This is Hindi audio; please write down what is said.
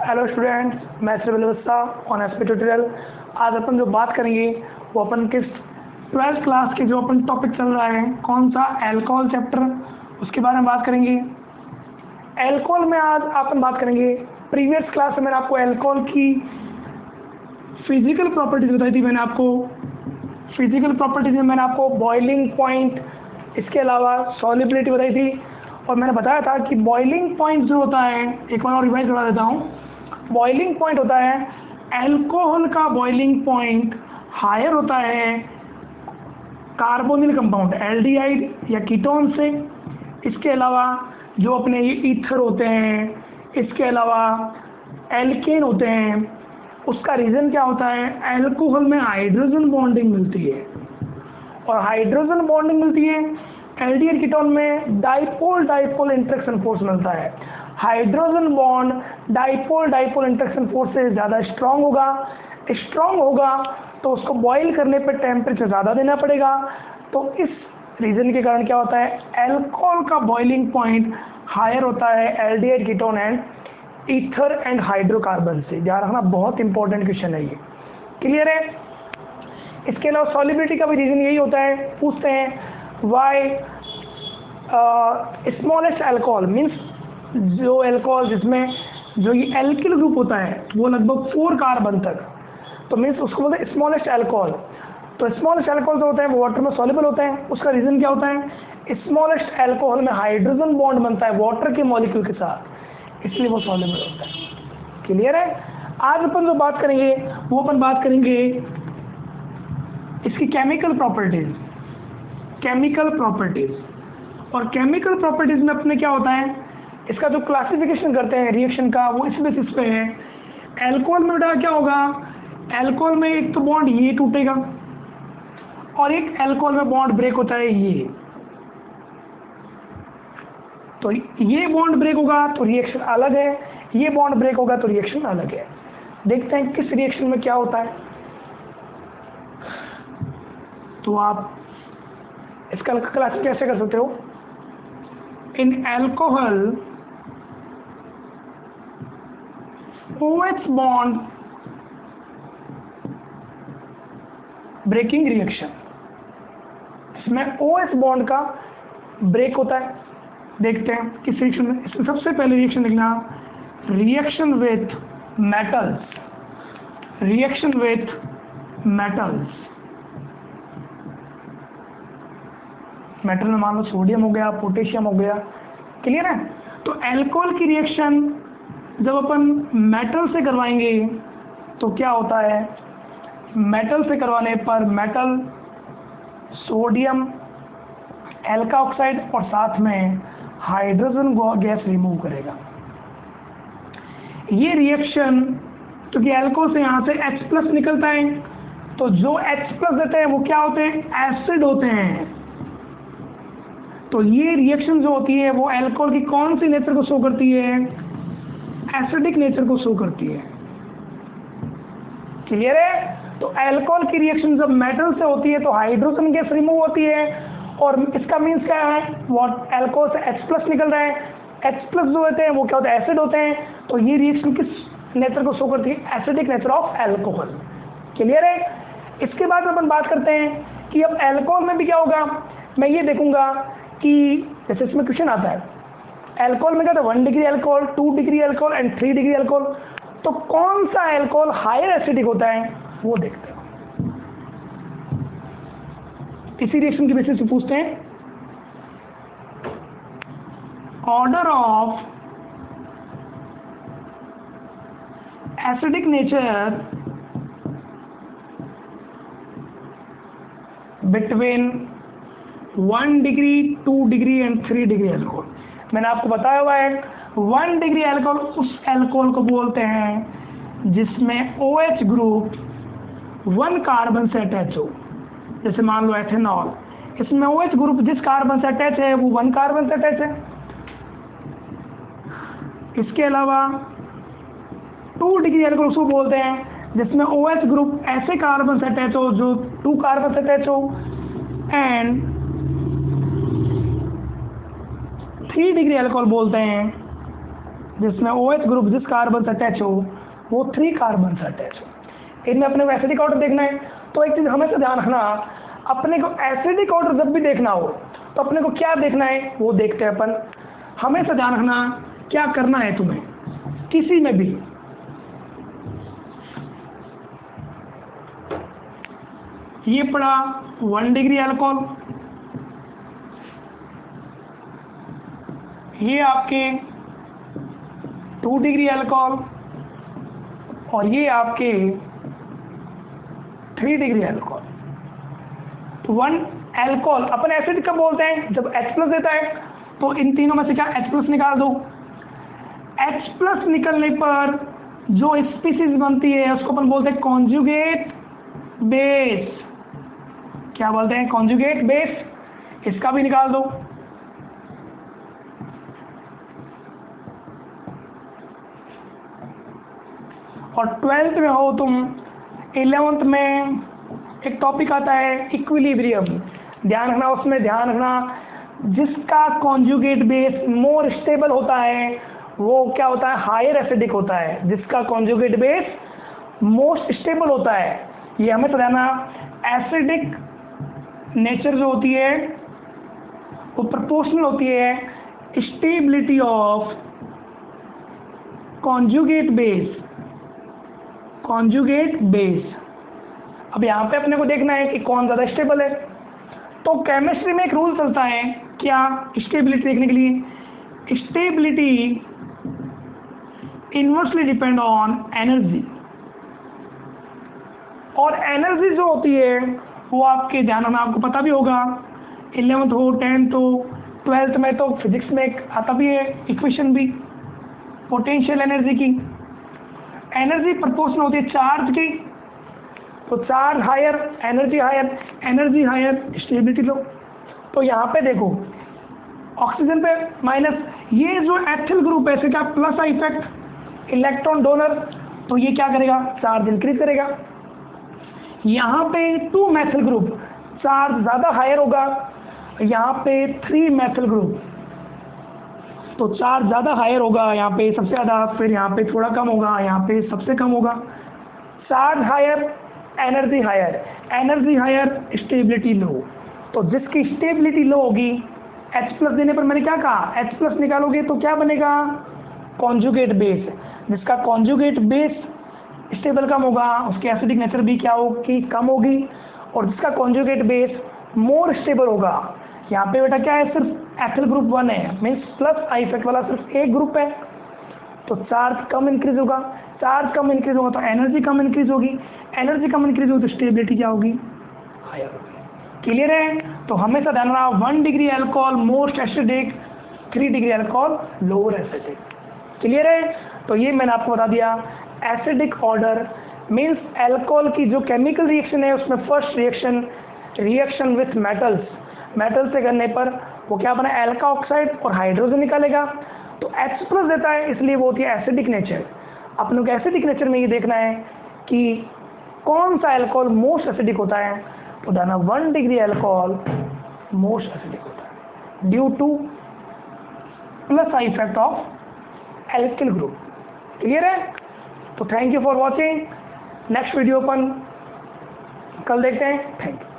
हेलो स्टूडेंट्स, मैं श्रीवल्लभ व्यवस्था ऑन एसपी ट्यूटोरियल। आज अपन जो बात करेंगे वो अपन किस 12th क्लास के जो अपन टॉपिक चल रहा है, कौन सा अल्कोहल चैप्टर, उसके बारे में बात करेंगे। अल्कोहल में आज अपन बात करेंगे, प्रीवियस क्लास में मैंने आपको अल्कोहल की फिजिकल प्रॉपर्टीज बताई थी। मैंने आपको फिजिकल प्रॉपर्टीज में मैंने आपको बॉइलिंग पॉइंट, इसके अलावा सॉल्युबिलिटी बताई थी, और मैंने बताया था कि बॉइलिंग पॉइंट जो होता है, एक बार और रिवाइज करवा देता हूँ। बॉइलिंग पॉइंट होता है, अल्कोहल का बॉइलिंग पॉइंट हायर होता है कार्बोनिल कंपाउंड एल्डिहाइड या कीटोन से। इसके अलावा जो अपने ये ईथर होते हैं, इसके अलावा एल्केन होते हैं, उसका रीज़न क्या होता है, अल्कोहल में हाइड्रोजन बॉन्डिंग मिलती है, और हाइड्रोजन बॉन्डिंग मिलती है एल्डिहाइड कीटोन में डाइपोल इंटरेक्शन फोर्स मिलता है। Hydrogen bond dipole interaction force से ज़्यादा स्ट्रांग होगा तो उसको बॉईल करने पर टेम्परेचर ज़्यादा देना पड़ेगा। तो इस रीज़न के कारण क्या होता है, अल्कोहल का बॉइलिंग पॉइंट हायर होता है aldehyde ketone and ether and hydrocarbon से। ध्यान रखना, बहुत इंपॉर्टेंट क्वेश्चन है ये। क्लियर है? इसके अलावा सॉल्युबिलिटी का भी रीज़न यही होता है। पूछते हैं वाई स्मॉलेस्ट अल्कोहल मीन्स जो अल्कोहल जिसमें जो ये एल्किल ग्रुप होता है वो लगभग 4 कार्बन तक, तो मीन्स उसको बोलते हैं स्मॉलेस्ट अल्कोहल। तो स्मॉलेस्ट अल्कोहल जो होता है वो वाटर में सॉल्युबल होता है। उसका रीज़न क्या होता है, स्मॉलेस्ट अल्कोहल में हाइड्रोजन बॉन्ड बनता है वाटर के मॉलिक्यूल के साथ, इसलिए वो सॉल्युबल होता है। क्लियर है? आज अपन जो बात करेंगे वो अपन बात करेंगे इसकी केमिकल प्रॉपर्टीज। और केमिकल प्रॉपर्टीज में अपने क्या होता है, इसका जो क्लासिफिकेशन करते हैं रिएक्शन का, वो इस बेसिस पे है। अल्कोहल में बेटा क्या होगा, अल्कोहल में एक तो बॉन्ड ये टूटेगा और एक अल्कोहल में बॉन्ड ब्रेक होता है ये। तो ये बॉन्ड ब्रेक होगा तो रिएक्शन अलग है, ये बॉन्ड ब्रेक होगा तो रिएक्शन अलग है। देखते हैं किस रिएक्शन में क्या होता है। तो आप इसका क्लास कैसे कर सकते हो, in alcohol OH bond breaking reaction, इसमें OH बॉन्ड का ब्रेक होता है। देखते हैं किस रिएक्शन में। इसमें सबसे पहले रिएक्शन लिखना, रिएक्शन विथ मेटल्स। मेटल में मान लो सोडियम हो गया, पोटेशियम हो गया। क्लियर है? तो अल्कोहल की रिएक्शन जब अपन मेटल से करवाएंगे तो क्या होता है, मेटल से करवाने पर मेटल सोडियम एल्का ऑक्साइड और साथ में हाइड्रोजन गैस रिमूव करेगा। ये रिएक्शन क्योंकि अल्कोहल से यहाँ से H+ निकलता है, तो जो H+ देते हैं वो क्या होते हैं, एसिड होते हैं। तो ये रिएक्शन जो होती है वो अल्कोहल की कौन सी नेचर को शो करती है, एसिडिक नेचर को शो करती है। क्लियर है? तो अल्कोहल की रिएक्शन जब मेटल से होती है तो हाइड्रोजन गैस रिमूव होती है, और इसका मीन्स क्या है, वो अल्कोहल से H+ निकल रहा है। H+ जो होते हैं वो क्या होते हैं, एसिड होते हैं। तो ये रिएक्शन किस नेचर को शो करती है, acidic nature of alcohol. Clear है? इसके बाद अपन बात करते हैं कि अब अल्कोहल में भी क्या होगा। मैं ये देखूंगा कि जैसे इसमें क्वेश्चन आता है, अल्कोहल में क्या था, 1 degree alcohol, 2 degree alcohol and 3 degree alcohol. तो कौन सा अल्कोहल हायर एसिडिक होता है वो देखते हैं। इसी रिएक्शन के बेसिस पे पूछते हैं, order of acidic nature between 1 degree, 2 degree and 3 degree alcohol. मैंने आपको बताया हुआ है 1 डिग्री अल्कोहल उस अल्कोहल को बोलते हैं जिसमें OH ग्रुप 1 कार्बन से अटैच हो। जैसे मान लो एथेनॉल, इसमें OH ग्रुप जिस कार्बन से अटैच है वो 1 कार्बन से अटैच है। इसके अलावा 2 डिग्री अल्कोहल उसको बोलते हैं जिसमें OH ग्रुप ऐसे कार्बन से अटैच हो जो 2 कार्बन से अटैच हो, एंड 3 डिग्री अल्कोहल बोलते हैं जिसमें OH ग्रुप जिस कार्बन से अटैच हो वो 3 कार्बन से अटैच हो। इनमें अपने को एसिडिक ऑर्डर देखना है। तो एक चीज़ हमेशा ध्यान रखना, अपने को एसिडिक ऑर्डर जब भी देखना हो तो अपने को क्या देखना है वो देखते हैं अपन। हमेशा ध्यान रखना क्या करना है तुम्हें किसी में भी। ये पड़ा 1 डिग्री अल्कोहल, ये आपके 2 डिग्री अल्कोहल और ये आपके 3 डिग्री अल्कोहल। तो 1 अल्कोहल अपन एसिड कब बोलते हैं, जब H प्लस देता है। तो इन तीनों में से क्या H प्लस निकाल दो। H प्लस निकलने पर जो स्पीसीज बनती है उसको अपन बोलते हैं कॉन्जुगेट बेस। क्या बोलते हैं, कॉन्जुगेट बेस। इसका भी निकाल दो। और 12th में हो तुम, 11th में एक टॉपिक आता है इक्विलिब्रियम। ध्यान रखना, उसमें ध्यान रखना जिसका कॉन्जुगेट बेस मोर स्टेबल होता है वो क्या होता है, हायर एसिडिक होता है। जिसका कॉन्जुगेट बेस मोस्ट स्टेबल होता है, ये हमें समझना। एसिडिक नेचर जो होती है वो प्रोपोर्शनल होती है stability of conjugate base. Conjugate base. अब यहाँ पे अपने को देखना है कि कौन ज़्यादा स्टेबल है। तो केमिस्ट्री में एक रूल चलता है क्या, स्टेबिलिटी देखने के लिए। Stability inversely depend on energy. और एनर्जी जो होती है वो आपके ध्यान में, आपको पता भी होगा 11th हो 10th हो 12th में तो फिजिक्स में एक आता भी है इक्वेशन भी, पोटेंशियल एनर्जी की। एनर्जी प्रोपोर्शनल होती है चार्ज की। तो charge higher, energy higher, energy higher, stability low. तो यहाँ पे देखो ऑक्सीजन पे माइनस, ये जो एथिल ग्रुप है इसका प्लस का इफेक्ट इलेक्ट्रॉन डोनर, तो ये क्या करेगा, चार्ज इंक्रीज करेगा। यहाँ पे 2 मैथिल ग्रुप चार्ज ज़्यादा हायर होगा, यहाँ पे 3 मैथिल ग्रुप तो चार्ज ज़्यादा हायर होगा, यहाँ पे सबसे ज़्यादा, फिर यहाँ पे थोड़ा कम होगा, यहाँ पे सबसे कम होगा। Charge higher, energy higher, energy higher, stability low. तो जिसकी स्टेबिलिटी लो होगी, H प्लस देने पर मैंने क्या कहा, H प्लस निकालोगे तो क्या बनेगा, कॉन्जुगेट बेस। जिसका कॉन्जुगेट बेस स्टेबल कम होगा उसकी एसिडिक नेचर भी क्या होगी, कम होगी। और जिसका कॉन्जुगेट बेस मोर स्टेबल होगा, यहाँ पे बेटा क्या है, सिर्फ एथिल ग्रुप 1 है, मीन्स प्लस आई इफेक्ट वाला सिर्फ एक ग्रुप है। तो चार्ज कम इंक्रीज होगा, चार्ज कम इंक्रीज होगा तो एनर्जी कम इंक्रीज होगी, एनर्जी कम इंक्रीज होगी तो स्टेबिलिटी क्या होगी, हायर होगी। क्लियर है। तो हमेशा ध्यान रखना 1 degree alcohol most acidic, 3 degree alcohol lower acidic. Clear है। तो ये मैंने आपको बता दिया एसिडिक ऑर्डर मीन्स अल्कोहल की जो केमिकल रिएक्शन है उसमें first reaction with metals, metal से करने पर वो क्या बना, एल्का ऑक्साइड और हाइड्रोजन निकालेगा। तो H प्लस देता है इसलिए वो होती है एसिडिक नेचर। अपनों के एसिडिक नेचर में ये देखना है कि कौन सा अल्कोहल मोस्ट एसिडिक होता है। तो दाना 1 डिग्री अल्कोहल मोस्ट एसिडिक होता है due to plus I effect of alkyl group. Clear है। तो thank you for watching. Next video अपन कल देखते हैं। Thank you.